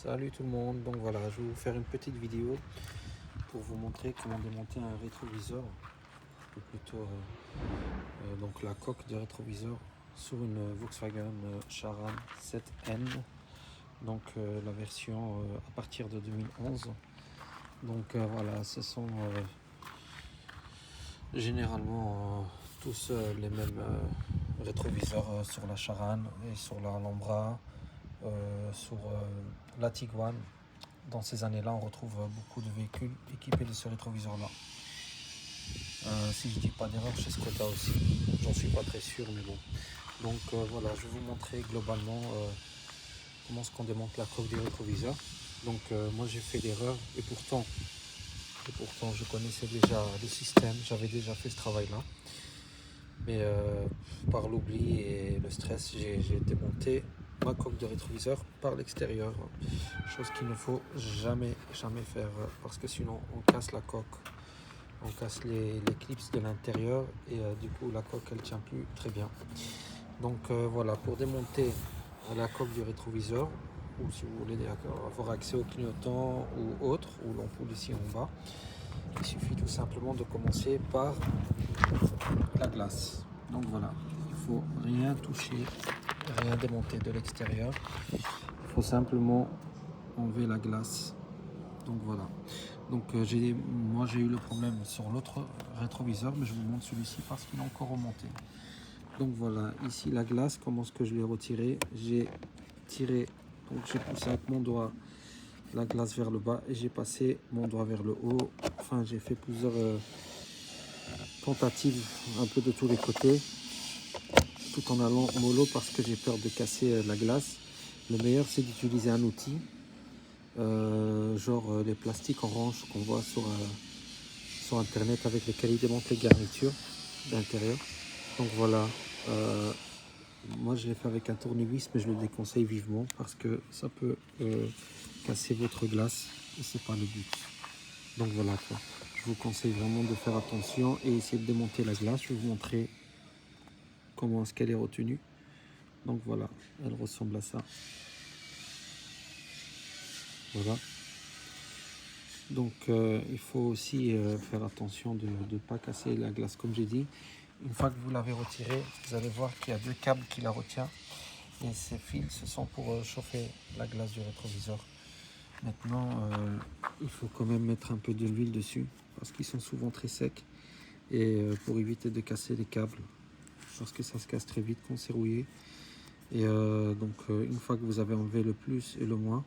Salut tout le monde, donc voilà, je vais vous faire une petite vidéo pour vous montrer comment démonter un rétroviseur, ou plutôt donc la coque du rétroviseur sur une Volkswagen Charan 7N, donc la version à partir de 2011. Donc voilà, ce sont généralement tous les mêmes rétroviseurs sur la Charan et sur la Alhambra, sur la Tiguan. Dans ces années-là, on retrouve beaucoup de véhicules équipés de ce rétroviseur-là. Si je dis pas d'erreur, chez Skoda aussi. J'en suis pas très sûr, mais bon. Donc voilà, je vais vous montrer globalement comment est-ce qu'on démonte la coque du rétroviseur. Donc moi j'ai fait l'erreur et pourtant je connaissais déjà le système, j'avais déjà fait ce travail-là. Mais par l'oubli et le stress, j'ai démonté ma coque de rétroviseur par l'extérieur, chose qu'il ne faut jamais faire parce que sinon on casse la coque, on casse les clips de l'intérieur et du coup la coque elle tient plus très bien. Donc voilà, pour démonter la coque du rétroviseur, ou si vous voulez avoir accès au clignotant ou autre, ou l'ampoule ici en bas, il suffit tout simplement de commencer par la glace. Donc voilà, il faut rien toucher, rien démonter de l'extérieur. Il faut simplement enlever la glace. Donc voilà. Donc moi j'ai eu le problème sur l'autre rétroviseur, mais je vous montre celui-ci parce qu'il est encore remonté. Donc voilà, ici la glace, comment est-ce que je l'ai retiré? J'ai tiré, donc j'ai poussé avec mon doigt la glace vers le bas et j'ai passé mon doigt vers le haut. Enfin, j'ai fait plusieurs tentatives un peu de tous les côtés, tout en allant mollo parce que j'ai peur de casser la glace. Le meilleur c'est d'utiliser un outil, genre les plastiques orange qu'on voit sur internet avec lesquels ils démontent les garnitures d'intérieur. Donc voilà, moi je l'ai fait avec un tournevis, mais je le déconseille vivement parce que ça peut casser votre glace et c'est pas le but. Donc voilà quoi, je vous conseille vraiment de faire attention et essayer de démonter la glace. Je vais vous montrer comment est-ce qu'elle est retenue. Donc voilà, elle ressemble à ça. Voilà. Donc il faut aussi faire attention de ne pas casser la glace comme j'ai dit. Une fois que vous l'avez retirée, vous allez voir qu'il y a deux câbles qui la retiennent. Et ces fils, ce sont pour chauffer la glace du rétroviseur. Maintenant, il faut quand même mettre un peu de l'huile dessus parce qu'ils sont souvent très secs. Et pour éviter de casser les câbles, parce que ça se casse très vite quand c'est rouillé. Et donc une fois que vous avez enlevé le plus et le moins,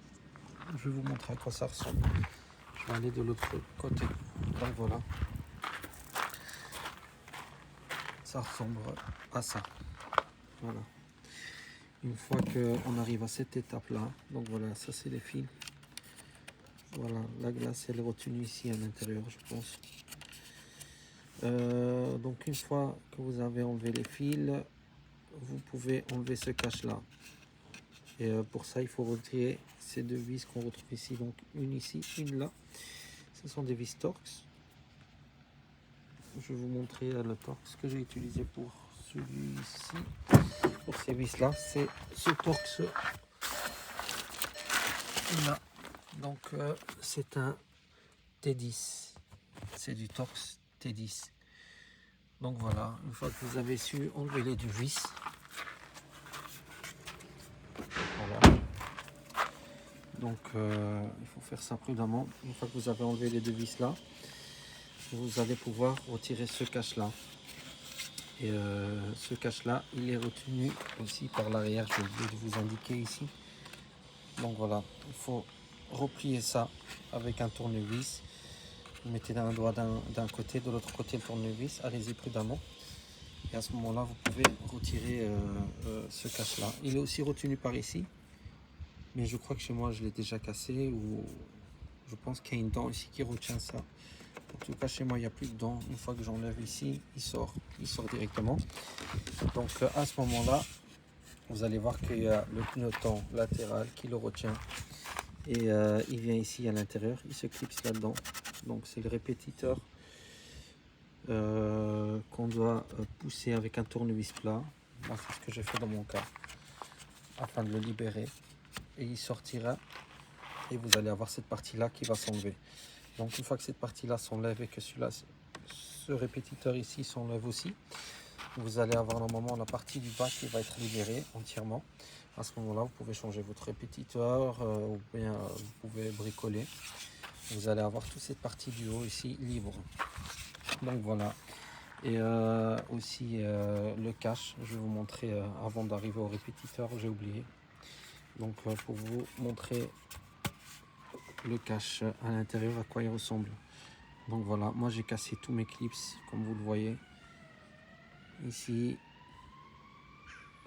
je vais vous montrer à quoi ça ressemble. Je vais aller de l'autre côté. Donc voilà, ça ressemble à ça. Voilà. Une fois qu'on arrive à cette étape-là, donc voilà, ça c'est les fils. Voilà, la glace elle est retenue ici à l'intérieur, je pense. Donc une fois que vous avez enlevé les fils, vous pouvez enlever ce cache-là. Et pour ça, il faut retirer ces deux vis qu'on retrouve ici. Donc une ici, une là. Ce sont des vis Torx. Je vais vous montrer le Torx que j'ai utilisé pour celui-ci. Pour ces vis-là, c'est ce Torx là. Donc c'est un T10. C'est du Torx T10. Donc voilà, une fois que vous avez su enlever les deux vis, voilà. Donc il faut faire ça prudemment. Une fois que vous avez enlevé les deux vis là, vous allez pouvoir retirer ce cache là. Et ce cache là, il est retenu aussi par l'arrière. Je vais vous indiquer ici. Donc voilà, il faut replier ça avec un tournevis. Vous mettez un doigt d'un côté, de l'autre côté le tournevis. Allez-y prudemment. Et à ce moment-là, vous pouvez retirer ce cache-là. Il est aussi retenu par ici. Mais je crois que chez moi, je l'ai déjà cassé. Ou je pense qu'il y a une dent ici qui retient ça. En tout cas, chez moi, il n'y a plus de dent. Une fois que j'enlève ici, il sort directement. Donc à ce moment-là, vous allez voir qu'il y a le clignotant latéral qui le retient. Et il vient ici à l'intérieur. Il se clipse là-dedans. Donc c'est le répétiteur qu'on doit pousser avec un tournevis plat. Moi, c'est ce que j'ai fait dans mon cas, afin de le libérer. Et il sortira et vous allez avoir cette partie là qui va s'enlever. Donc une fois que cette partie là s'enlève et que ce répétiteur ici s'enlève aussi, vous allez avoir normalement la partie du bas qui va être libérée entièrement. À ce moment là, vous pouvez changer votre répétiteur ou bien vous pouvez bricoler. Vous allez avoir toute cette partie du haut ici libre. Donc voilà. Et aussi le cache, je vais vous montrer avant d'arriver au répétiteur, j'ai oublié. Donc pour vous montrer le cache à l'intérieur, à quoi il ressemble. Donc voilà, moi j'ai cassé tous mes clips comme vous le voyez. Ici,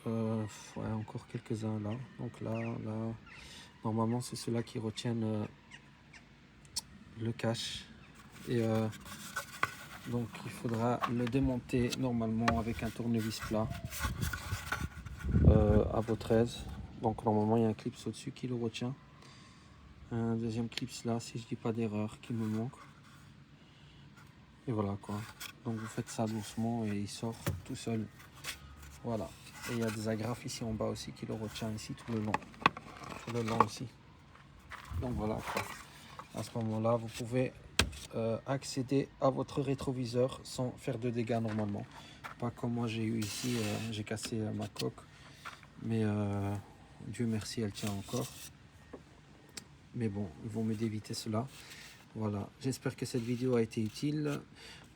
ouais, encore quelques-uns là. Donc là, normalement c'est ceux-là qui retiennent le cache. Et donc il faudra le démonter normalement avec un tournevis plat à votre aise. Donc normalement il y a un clip au-dessus qui le retient. Un deuxième clip là, si je dis pas d'erreur, qui me manque. Et voilà quoi. Donc vous faites ça doucement et il sort tout seul. Voilà. Et il y a des agrafes ici en bas aussi qui le retient ici tout le long. Tout le long ici. Donc voilà quoi. À ce moment-là, vous pouvez accéder à votre rétroviseur sans faire de dégâts normalement. Pas comme moi j'ai eu ici, j'ai cassé ma coque. Mais Dieu merci, elle tient encore. Mais bon, ils vont m'aider d'éviter cela. Voilà, j'espère que cette vidéo a été utile.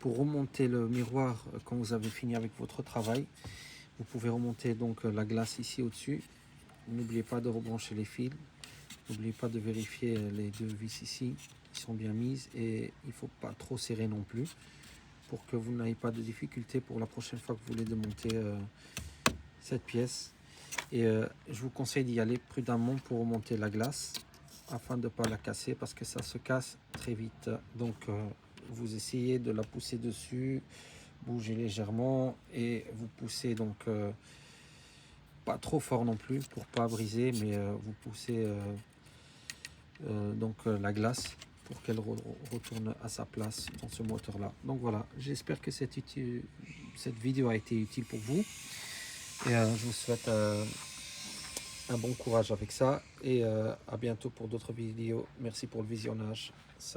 Pour remonter le miroir quand vous avez fini avec votre travail, vous pouvez remonter donc la glace ici au-dessus. N'oubliez pas de rebrancher les fils. N'oubliez pas de vérifier les deux vis ici, qui sont bien mises. Et il ne faut pas trop serrer non plus, pour que vous n'ayez pas de difficultés pour la prochaine fois que vous voulez démonter cette pièce. Et je vous conseille d'y aller prudemment pour remonter la glace, afin de ne pas la casser, parce que ça se casse très vite. Donc vous essayez de la pousser dessus, bougez légèrement et vous poussez donc pas trop fort non plus pour pas briser, mais vous poussez donc la glace pour qu'elle retourne à sa place dans ce moteur là. Donc voilà, j'espère que cette vidéo a été utile pour vous et je vous souhaite un bon courage avec ça et à bientôt pour d'autres vidéos. Merci pour le visionnage. Salut.